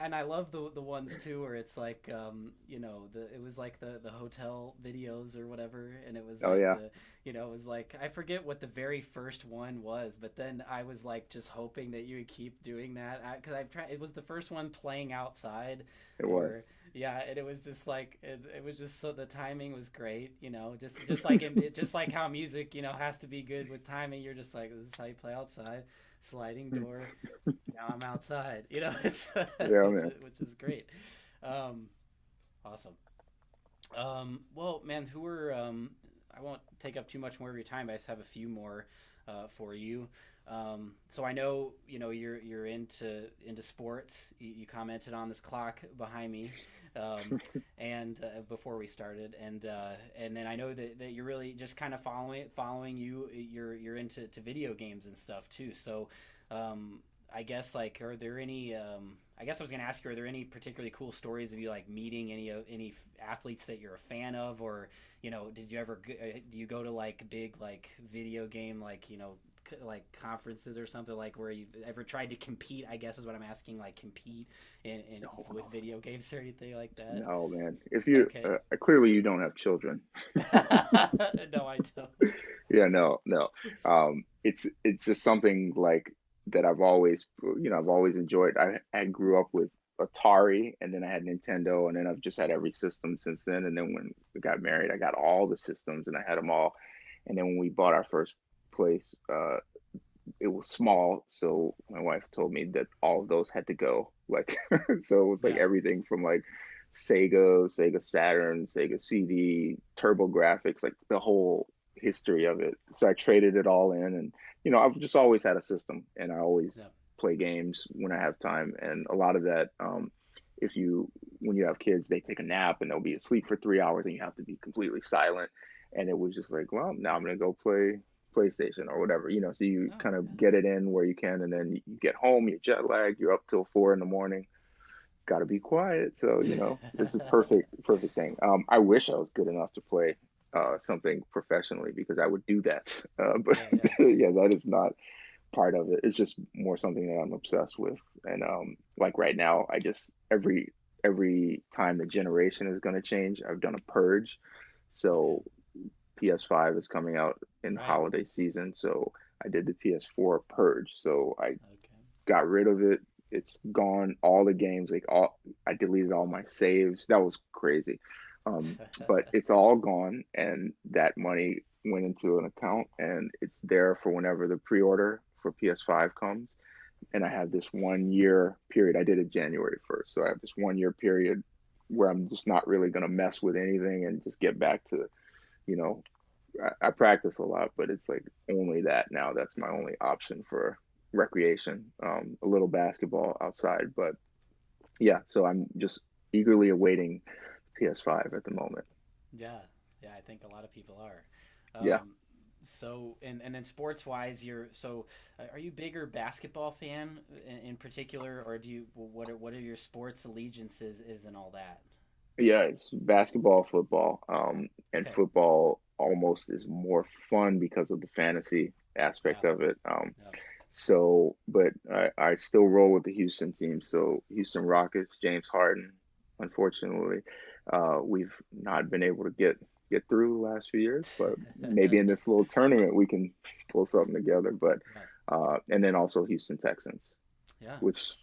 and I love the ones too where it's like you know, it was like the hotel videos or whatever, and it was Oh like yeah, the, you know, it was like, I forget what the very first one was, but then I was like just hoping that you would keep doing that, because I've tried. It was the first one playing outside, it was. where yeah, and it was just like it was just, so the timing was great, you know, just like just like how music, you know, has to be good with timing. You're just like, this is how you play outside, sliding door. Now I'm outside. You know, it's Yeah, man. which is great. Um, awesome. Well, man, who are I won't take up too much more of your time. I just have a few more for you. So I know, you know, you're into sports. You commented on this clock behind me, and before we started, and then I know that you're really just kind of following you. You're into video games and stuff too. So I guess, like, are there any? I guess I was going to ask you, are there any particularly cool stories of you like meeting any athletes that you're a fan of, or, you know, did you ever do you go to like big like video game, like, you know, like conferences or something, like where you've ever tried to compete? I guess is what I'm asking, like compete in No, with video games or anything like that. no, man. If you Okay. clearly you don't have children. No, I don't. Yeah, no, no. It's just something like that I've always, I've always enjoyed. I grew up with Atari, and then I had Nintendo, and then I've just had every system since then. And then when we got married, I got all the systems, and I had them all. And then when we bought our first place, it was small, so my wife told me that all of those had to go. Like, so it was like Yeah. everything from like Sega Saturn, Sega CD, Turbo Graphics, like the whole history of it. So I traded it all in, and I've just always had a system, and I always Yeah. play games when I have time. And a lot of that, if you when you have kids, they take a nap and they'll be asleep for 3 hours, and you have to be completely silent. And it was just like, well, now I'm gonna go play PlayStation or whatever, so you Oh, kind yeah. of get it in where you can, and then you get home, you're jet lagged, you're up till 4 in the morning, got to be quiet. So, this is perfect thing. I wish I was good enough to play something professionally, because I would do that. But Yeah, yeah. yeah, that is not part of it. It's just more something that I'm obsessed with. And like right now, I just every time the generation is going to change, I've done a purge. Okay. So PS5 is coming out in Right. holiday season, so I did the PS4 purge. So I Okay. got rid of it. It's gone. All the games, like all, I deleted all my saves. That was crazy. But it's all gone, and that money went into an account, and it's there for whenever the pre-order for PS5 comes. And I have this 1 year period. I did it January 1st, so I have this 1 year period where I'm just not really gonna mess with anything and just get back to, you know, I practice a lot, but it's like only that now. That's my only option for recreation. A little basketball outside, but yeah. So I'm just eagerly awaiting PS5 at the moment. Yeah, yeah, I think a lot of people are. Yeah, So, and then sports wise, are you bigger basketball fan in particular, or do you, what are your sports allegiances is and all that? yeah. It's basketball, football, and Okay. football almost is more fun because of the fantasy Yeah. aspect of it. Yeah. So, but I still roll with the Houston team. So Houston Rockets, James Harden. Unfortunately, we've not been able to get through the last few years, but maybe in this little tournament we can pull something together. But Yeah. and then also Houston Texans, Yeah. which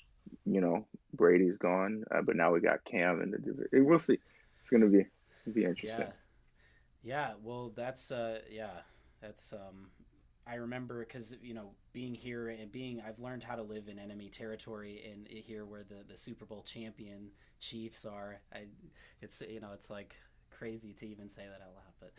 Brady's gone, but now we got Cam in the division. We'll see. It's gonna be Yeah. interesting. Yeah. Well, yeah, that's I remember, because, you know, being here and I've learned how to live in enemy territory, and here where the Super Bowl champion Chiefs are. It's, you know, it's like crazy to even say that out loud, but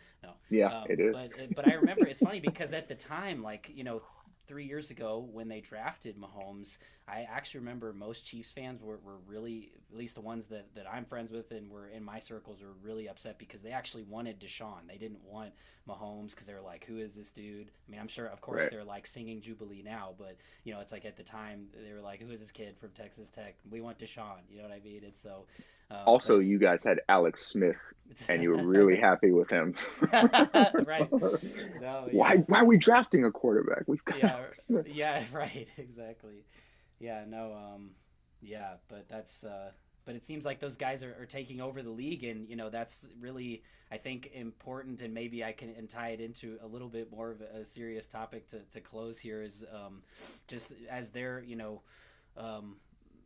Yeah, no. it is. But I remember, it's funny because at the time, like, you know, 3 years ago when they drafted Mahomes, I actually remember most Chiefs fans were really, at least the ones that I'm friends with and were in my circles, were really upset because they actually wanted Deshaun. They didn't want Mahomes, because they were like, who is this dude? I mean, I'm sure, of course, Right. they're like singing Jubilee now, but, you know, it's like at the time they were like, who is this kid from Texas Tech? We want Deshaun. You know what I mean? And so, but Also, it's, you guys had Alex Smith, and you were really happy with him. right. No, Why yeah. why are we drafting a quarterback? We've got Yeah, Alex Smith. yeah, right, exactly. Yeah, no, Yeah, but that's but it seems like those guys are taking over the league, and that's really, I think, important. And maybe I can tie it into a little bit more of a serious topic to close here is just as they're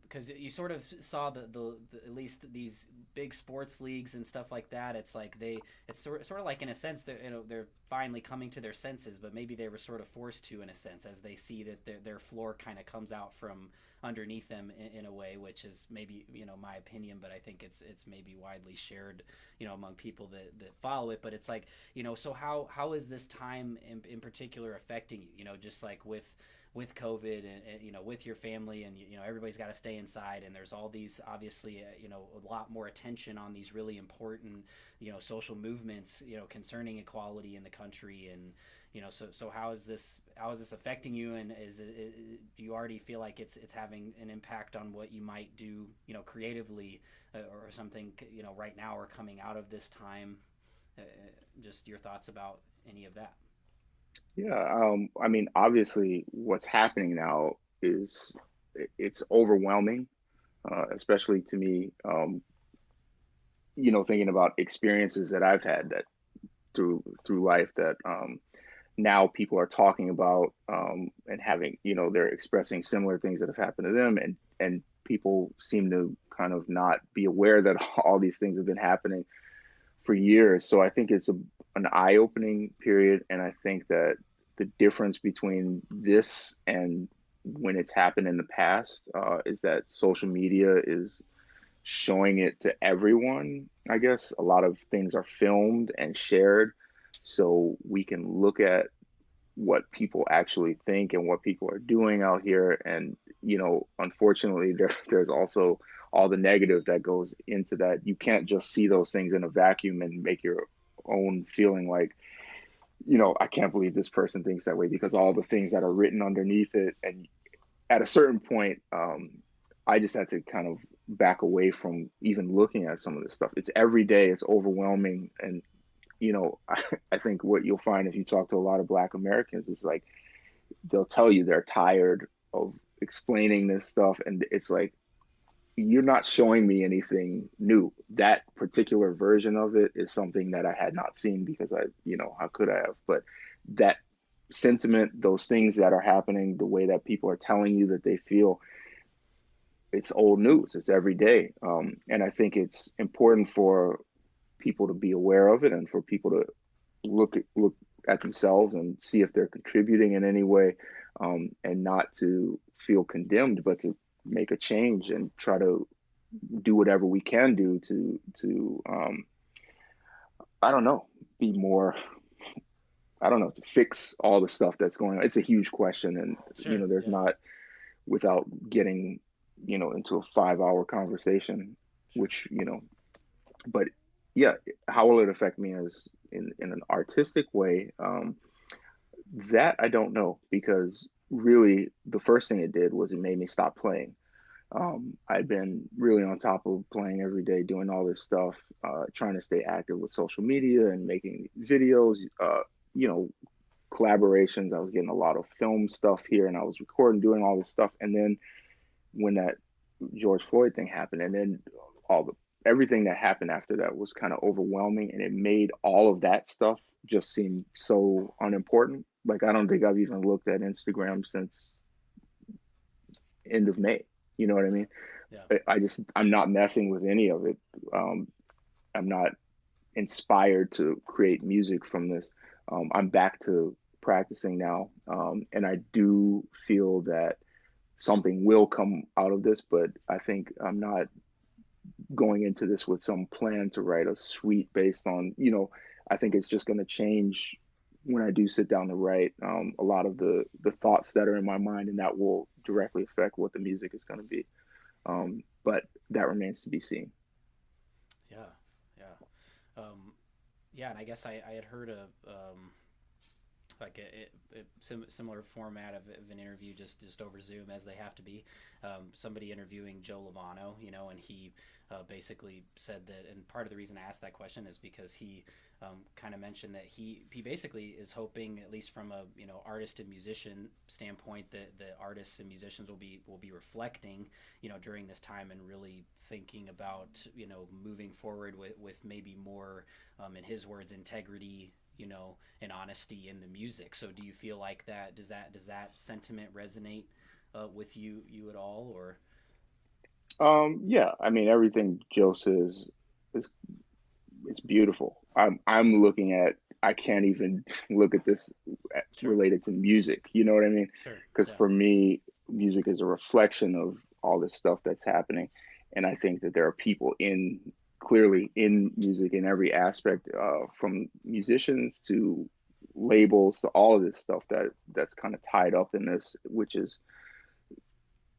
because you sort of saw the at least these big sports leagues and stuff like that. It's like it's sort of like, in a sense, they're finally coming to their senses, but maybe they were sort of forced to, in a sense, as they see that their floor kind of comes out from underneath them in a way, which is maybe my opinion, but I think it's maybe widely shared among people that follow it. But it's like, so how is this time in particular affecting you, just like with COVID and with your family, and everybody's got to stay inside, and there's all these, obviously, a lot more attention on these really important social movements concerning equality in the country. And so how is this affecting you, and do you already feel like it's having an impact on what you might do creatively, or something right now, or coming out of this time? Just your thoughts about any of that. Yeah, I mean, obviously, what's happening now is it's overwhelming, especially to me. Thinking about experiences that I've had that through life that now people are talking about, and having, they're expressing similar things that have happened to them, and people seem to kind of not be aware that all these things have been happening for years. So I think it's an eye-opening period, and I think that the difference between this and when it's happened in the past, is that social media is showing it to everyone. I guess a lot of things are filmed and shared, so we can look at what people actually think and what people are doing out here. And unfortunately, there's also all the negative that goes into that. You can't just see those things in a vacuum and make your own feeling like, I can't believe this person thinks that way, because all the things that are written underneath it. And at a certain point, I just had to kind of back away from even looking at some of this stuff. It's every day, it's overwhelming. And I think what you'll find if you talk to a lot of Black Americans is like, they'll tell you they're tired of explaining this stuff. And it's like, you're not showing me anything new. That particular version of it is something that I had not seen, because how could I have? But that sentiment, those things that are happening, the way that people are telling you that they feel, it's old news. It's every day. And I think it's important for people to be aware of it, and for people to look at themselves and see if they're contributing in any way, and not to feel condemned, but to make a change and try to do whatever we can do to I don't know, be more, I don't know, to fix all the stuff that's going on. It's a huge question, and Sure. there's Yeah. not, without getting into a 5-hour conversation, Sure. which but yeah, how will it affect me as in an artistic way? That I don't know, because really the first thing it did was it made me stop playing. I'd been really on top of playing every day, doing all this stuff, trying to stay active with social media and making videos, you know, collaborations. I was getting a lot of film stuff here, and I was recording, doing all this stuff. And then when that George Floyd thing happened, and then all the everything that happened after that was kind of overwhelming, and it made all of that stuff just seem so unimportant. Like, I don't think I've even looked at Instagram since end of May. You know what I Yeah. mean? Yeah. I'm not messing with any of it. Um, I'm not inspired to create music from this. I'm back to practicing now, and I do feel that something will come out of this, but I think I'm not going into this with some plan to write a suite based on, I think it's just going to change when I do sit down to write, a lot of the thoughts that are in my mind, and that will directly affect what the music is going to be. But that remains to be seen. Yeah. Yeah. Um, yeah, and I guess I had heard like similar format of an interview, just over Zoom as they have to be. Somebody interviewing Joe Lovano, and he basically said that, and part of the reason I asked that question is because he kind of mentioned that he basically is hoping, at least from a artist and musician standpoint, that the artists and musicians will be reflecting during this time and really thinking about moving forward with maybe more, in his words, integrity, and honesty in the music. So do you feel like that does that sentiment resonate with you at all, or? Yeah, I mean, everything Joe says is it's beautiful. I'm looking at, I can't even look at this Sure. related to music. You know what I mean? Sure. Because for me, music is a reflection of all this stuff that's happening, and I think that there are people clearly in music in every aspect, from musicians to labels to all of this stuff that's kind of tied up in this, which is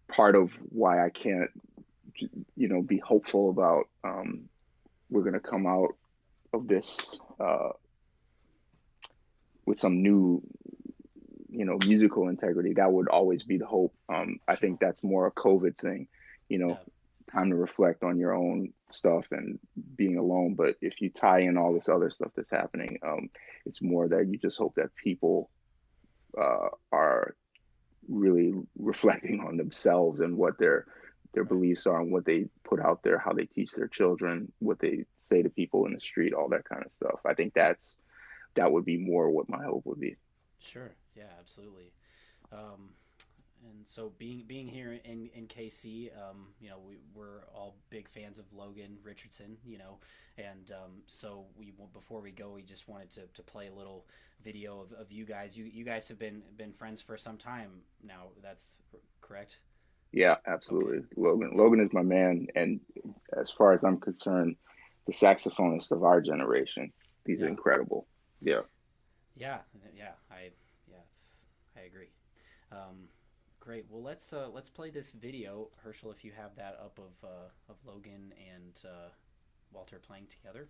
part of why I can't be hopeful about we're going to come out of this with some new musical integrity. That would always be the hope. I think that's more a COVID thing, Yeah. time to reflect on your own stuff and being alone. But if you tie in all this other stuff that's happening, it's more that you just hope that people are really reflecting on themselves and what their beliefs are and what they put out there, how they teach their children, what they say to people in the street, all that kind of stuff. I think that would be more what my hope would be. Sure. Yeah, absolutely. And so being here in KC, we're all big fans of Logan Richardson, and so before we go, we just wanted to play a little video of you guys. You guys have been friends for some time now. That's correct? Yeah, absolutely. Okay. Logan is my man, and as far as I'm concerned, the saxophonist of our generation. He's incredible. Yeah. Yeah. I agree. Great. Well, let's play this video, Herschel, if you have that up of Logan and Walter playing together.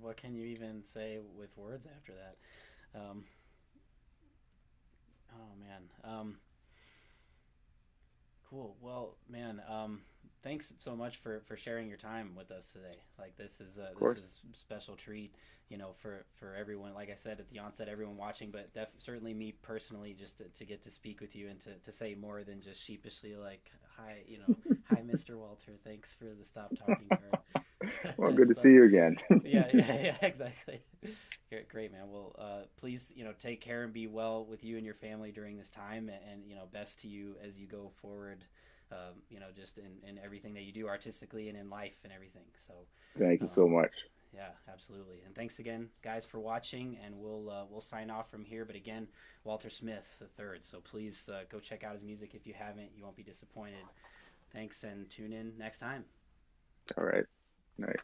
what can you even say with words after that? Oh man. Cool. Well, man, thanks so much for sharing your time with us today. Like this is Of this course. is a special treat, for everyone. Like I said at the onset, everyone watching, but certainly me personally, just to get to speak with you and to say more than just sheepishly like hi, hi, Mr. Walter. Thanks for the stop talking Well, card. good to So see you again. yeah, exactly. Great, man. Well, please, take care and be well with you and your family during this time, and best to you as you go forward. Just in everything that you do artistically and in life and everything. So, Thank you so um, much. yeah, absolutely. And thanks again, guys, for watching. And we'll sign off from here. But again, Walter Smith the third. So please go check out his music if you haven't. You won't be disappointed. Thanks, and tune in next time. All right. All right.